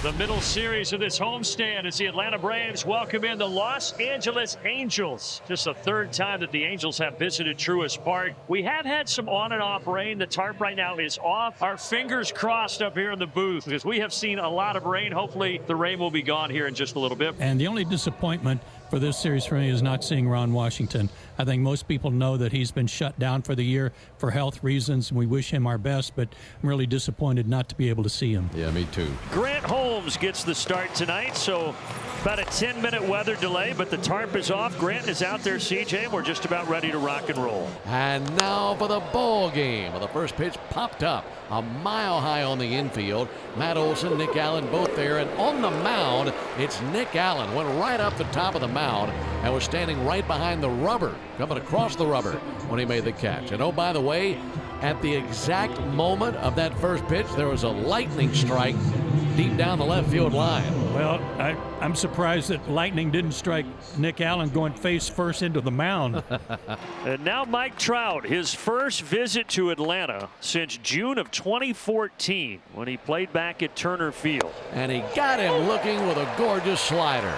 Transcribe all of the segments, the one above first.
The middle series of this homestand as the Atlanta Braves welcome in the Los Angeles Angels. Just the third time that the Angels have visited Truist Park. We have had some on and off rain. The tarp right now is off. Our fingers crossed up here in the booth because we have seen a lot of rain. Hopefully the rain will be gone here in just a little bit. And the only disappointment for this series for me is not seeing Ron Washington. I think most people know that he's been shut down for the year for health reasons, and we wish him our best, but I'm really disappointed not to be able to see him. Yeah, me too. Grant Holmes gets the start tonight, so about a 10-minute weather delay, but the tarp is off. Grant is out there, CJ, and we're just about ready to rock and roll. And now for the ball game. The first pitch popped up a mile high on the infield. Matt Olson, Nick Allen both there, and on the mound, it's Nick Allen. Went right up the top of the mound and was standing right behind the rubber, coming across the rubber when he made the catch. And oh, by the way, at the exact moment of that first pitch, there was a lightning strike deep down the left field line. Well, I'm surprised that lightning didn't strike Nick Allen going face first into the mound. And now Mike Trout, his first visit to Atlanta since June of 2014 when he played back at Turner Field. And he got him looking with a gorgeous slider.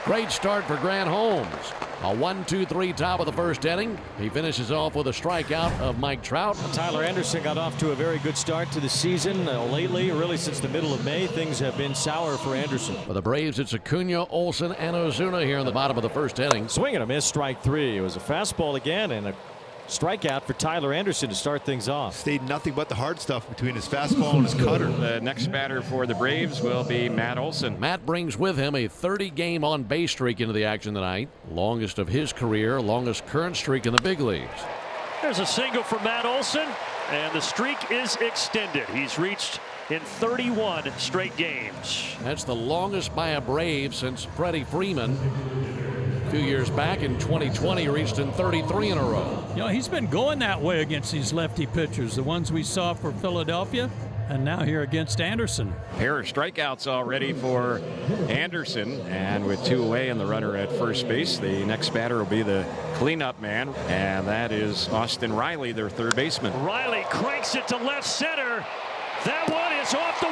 Great start for Grant Holmes. A 1-2-3 top of the first inning. He finishes off with a strikeout of Mike Trout. Tyler Anderson got off to a very good start to the season. Lately, really since the middle of May, things have been sour for Anderson. For the Braves, it's Acuna, Olson, and Ozuna here in the bottom of the first inning. Swing and a miss, strike three. It was a fastball again and a strikeout for Tyler Anderson to start things off. Stayed nothing but the hard stuff between his fastball and his cutter. The next batter for the Braves will be Matt Olson. Matt brings with him a 30-game on-base streak into the action tonight. Longest of his career, longest current streak in the big leagues. There's a single for Matt Olson, and the streak is extended. He's reached in 31 straight games. That's the longest by a Brave since Freddie Freeman. A few years back in 2020 reached in 33 in a row. You know, he's been going that way against these lefty pitchers, the ones we saw for Philadelphia, and now here against Anderson. Pair of strikeouts already for Anderson, and with two away and the runner at first base, the next batter will be the cleanup man, and that is Austin Riley, their third baseman. Riley cranks it to left center. That one is off the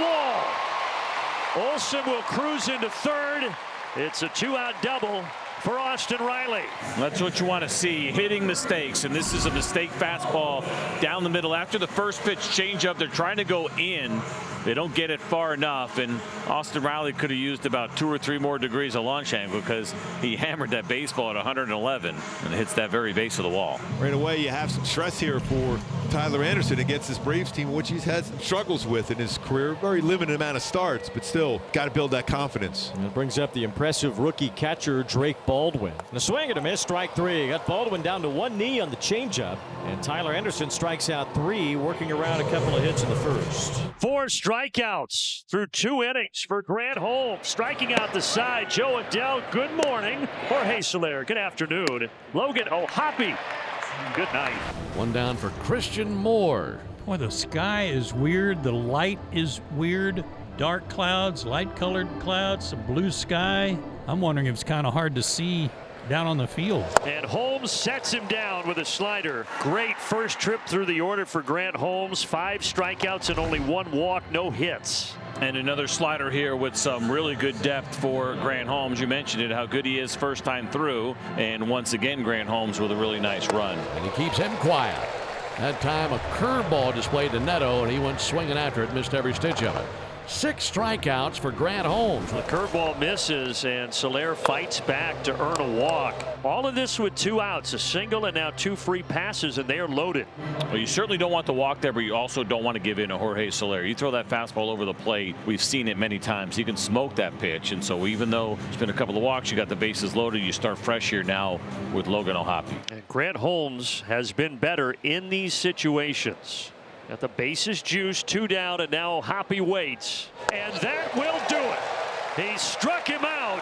wall. Olson will cruise into third. It's a two-out double for Austin Riley. That's what you want to see, hitting mistakes, and this is a mistake fastball down the middle. After the first pitch changeup, they're trying to go in. They don't get it far enough, and Austin Riley could have used about 2 or 3 more degrees of launch angle because he hammered that baseball at 111 and it hits that very base of the wall. Right away, you have some stress here for Tyler Anderson against this Braves team, which he's had some struggles with in his career. Very limited amount of starts, but still got to build that confidence. And it brings up the impressive rookie catcher Drake Baldwin. And a swing and a miss, strike three. Got Baldwin down to one knee on the changeup, and Tyler Anderson strikes out 3, working around a couple of hits in the first. 4 strikeouts through 2 innings for Grant Holmes. Striking out the side, Joe Adell, good morning. Jorge Soler, good afternoon. Logan O'Hoppe, good night. One down for Christian Moore. Boy, the sky is weird. The light is weird. Dark clouds, light-colored clouds, some blue sky. I'm wondering if it's kind of hard to see down on the field. And Holmes sets him down with a slider. Great first trip through the order for Grant Holmes. 5 strikeouts and only 1 walk, no hits. And another slider here with some really good depth for Grant Holmes. You mentioned it, how good he is first time through. And once again, Grant Holmes with a really nice run. And he keeps him quiet. That time a curveball displayed to Neto, and he went swinging after it, missed every stitch of it. 6 strikeouts for Grant Holmes. The curveball misses, and Soler fights back to earn a walk. All of this with 2 outs, a single and now 2 free passes, and they are loaded. Well, you certainly don't want to walk there, but you also don't want to give in to Jorge Soler. You throw that fastball over the plate, we've seen it many times. He can smoke that pitch, and so even though it's been a couple of walks, you got the bases loaded, you start fresh here now with Logan O'Hoppe. And Grant Holmes has been better in these situations. Got the bases juiced, 2 down, and now Hoppe waits. And that will do it. He struck him out,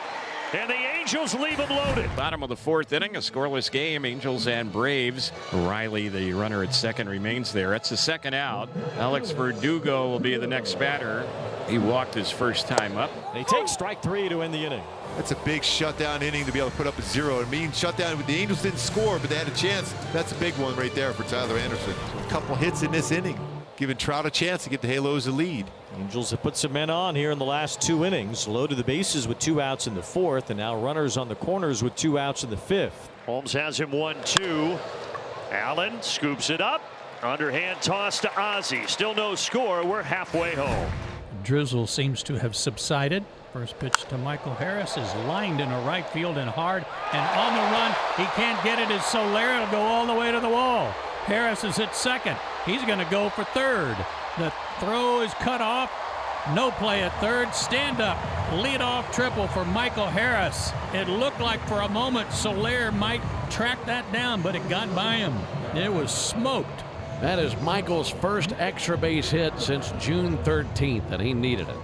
and the Angels leave him loaded. Bottom of the 4th inning, a scoreless game, Angels and Braves. Riley, the runner at second, remains there. That's the second out. Alex Verdugo will be the next batter. He walked his first time up. And he takes strike 3 to end the inning. That's a big shutdown inning to be able to put up a 0. I mean, shutdown, the Angels didn't score, but they had a chance. That's a big one right there for Tyler Anderson. A couple hits in this inning giving Trout a chance to get the Halos a lead. Angels have put some men on here in the last 2 innings. Loaded the bases with 2 outs in the 4th, and now runners on the corners with 2 outs in the 5th. Holmes has him 1-2. Allen scoops it up. Underhand toss to Ozzie. Still no score. We're halfway home. Drizzle seems to have subsided. First pitch to Michael Harris is lined into right field and hard, and on the run he can't get it as Soler will go all the way to the wall. Harris is at second. He's going to go for third. The throw is cut off. No play at third. Stand up. Leadoff triple for Michael Harris. It looked like for a moment Soler might track that down, but it got by him. It was smoked. That is Michael's first extra base hit since June 13th, and he needed it.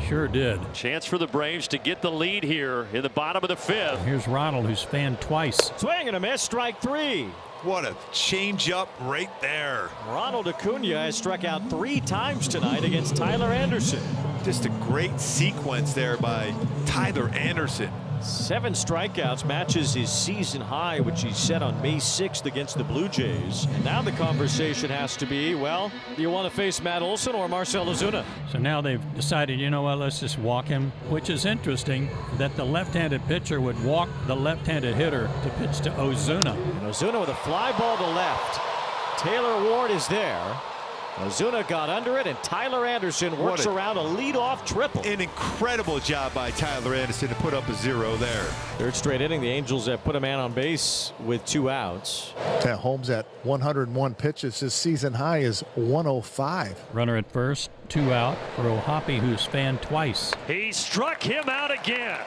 Sure did. Chance for the Braves to get the lead here in the bottom of the 5th. Here's Ronald, who's fanned twice. Swing and a miss, strike 3. What a change up right there. Ronald Acuna has struck out 3 times tonight against Tyler Anderson. Just a great sequence there by Tyler Anderson. 7 strikeouts, matches his season high, which he set on May 6th against the Blue Jays. And now the conversation has to be, well, do you want to face Matt Olson or Marcell Ozuna? So now they've decided, you know what, let's just walk him, which is interesting that the left-handed pitcher would walk the left-handed hitter to pitch to Ozuna. And Ozuna with a fly ball to left. Taylor Ward is there. Ozuna got under it, and Tyler Anderson works around a leadoff triple. An incredible job by Tyler Anderson to put up a 0 there. 3rd straight inning, the Angels have put a man on base with 2 outs. Holmes at 101 pitches. His season high is 105. Runner at first, 2 out for O'Hoppe, who's fanned twice. He struck him out again.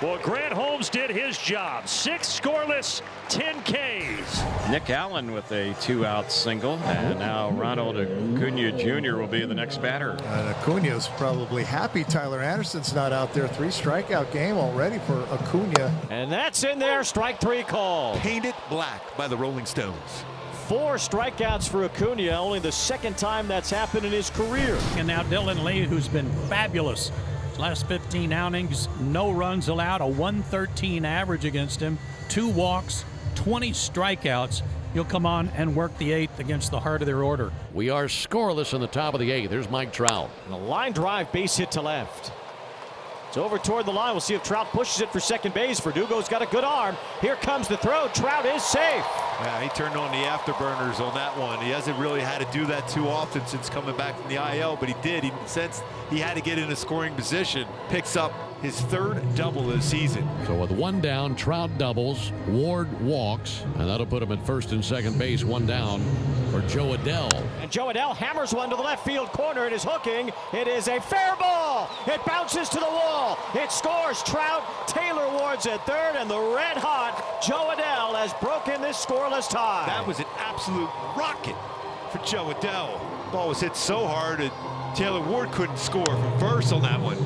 Well, Grant Holmes did his job. 6 scoreless, 10 Ks. Nick Allen with a 2-out single, and now Ronald Acuna Jr. will be the next batter. And Acuna's probably happy Tyler Anderson's not out there. 3 strikeout game already for Acuna. And that's in there. Strike 3 call. Painted black by the Rolling Stones. 4 strikeouts for Acuna, only the 2nd time that's happened in his career. And now Dylan Lee, who's been fabulous. Last 15 outings, no runs allowed, a 113 average against him, 2 walks, 20 strikeouts. He'll come on and work the 8th against the heart of their order. We are scoreless in the top of the 8th. Here's Mike Trout. And a line drive, base hit to left. It's over toward the line. We'll see if Trout pushes it for second base. Verdugo's got a good arm. Here comes the throw. Trout is safe. Yeah, he turned on the afterburners on that one. He hasn't really had to do that too often since coming back from the IL, but he did. He sensed he had to get in a scoring position. Picks up his 3rd double of the season. So with 1 down, Trout doubles, Ward walks, and that'll put him at first and second base. 1 down for Joe Adell. And Joe Adell hammers one to the left field corner. It is hooking. It is a fair ball. It bounces to the wall. It scores. Trout. Taylor Ward's at 3rd, and the red hot Joe Adell has broken this scoreless tie. That was an absolute rocket for Joe Adell. Ball was hit so hard that Taylor Ward couldn't score from first on that one.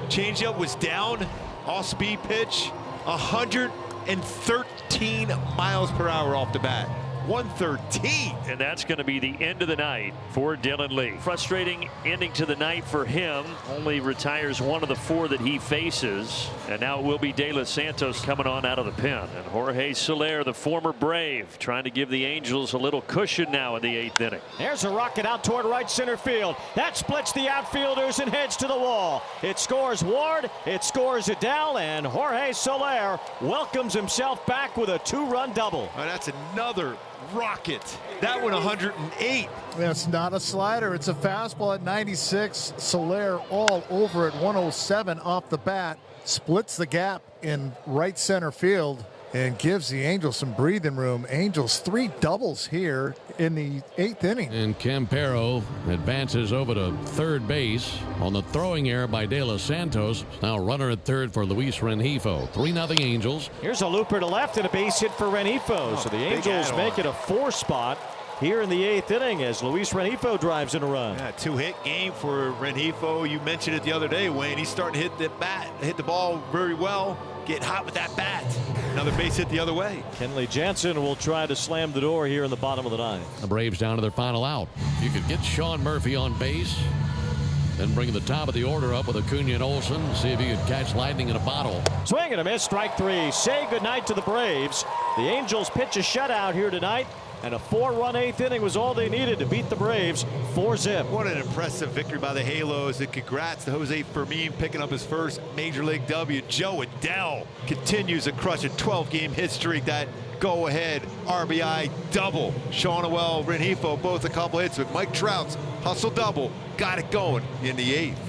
Changeup was down, off-speed pitch, 113 miles per hour off the bat. 113. And that's going to be the end of the night for Dylan Lee. Frustrating ending to the night for him. Only retires 1 of the 4 that he faces. And now it will be De Los Santos coming on out of the pen. And Jorge Soler, the former Brave, trying to give the Angels a little cushion now in the 8th inning. There's a rocket out toward right center field. That splits the outfielders and heads to the wall. It scores Ward. It scores Adell. And Jorge Soler welcomes himself back with a 2-run double. Oh, that's another rocket. That one 108. That's not a slider. It's a fastball at 96. Soler all over at 107 off the bat. Splits the gap in right center field and gives the Angels some breathing room. Angels 3 doubles here in the 8th inning. And Campero advances over to third base on the throwing error by De Los Santos. Now runner at 3rd for Luis Rengifo. 3-0 Angels. Here's a looper to left and a base hit for Rengifo. So the Angels make it a 4 spot here in the 8th inning as Luis Rengifo drives in a run. Yeah, 2-hit game for Rengifo. You mentioned it the other day, Wayne. He's starting to hit the ball very well. Get hot with that bat. Another base hit the other way. Kenley Jansen will try to slam the door here in the bottom of the 9th. The Braves down to their final out. If you could get Sean Murphy on base, then bring the top of the order up with Acuna and Olson. See if you could catch lightning in a bottle. Swing and a miss. Strike 3. Say goodnight to the Braves. The Angels pitch a shutout here tonight. And a 4-run 8th inning was all they needed to beat the Braves 4-zip. What an impressive victory by the Halos, and congrats to Jose Fermin picking up his first Major League W. Joe Adell continues a crushing 12-game hit streak. That go-ahead RBI double. Sean Noel, Rengifo, both a couple hits with Mike Trout's hustle double. Got it going in the 8th.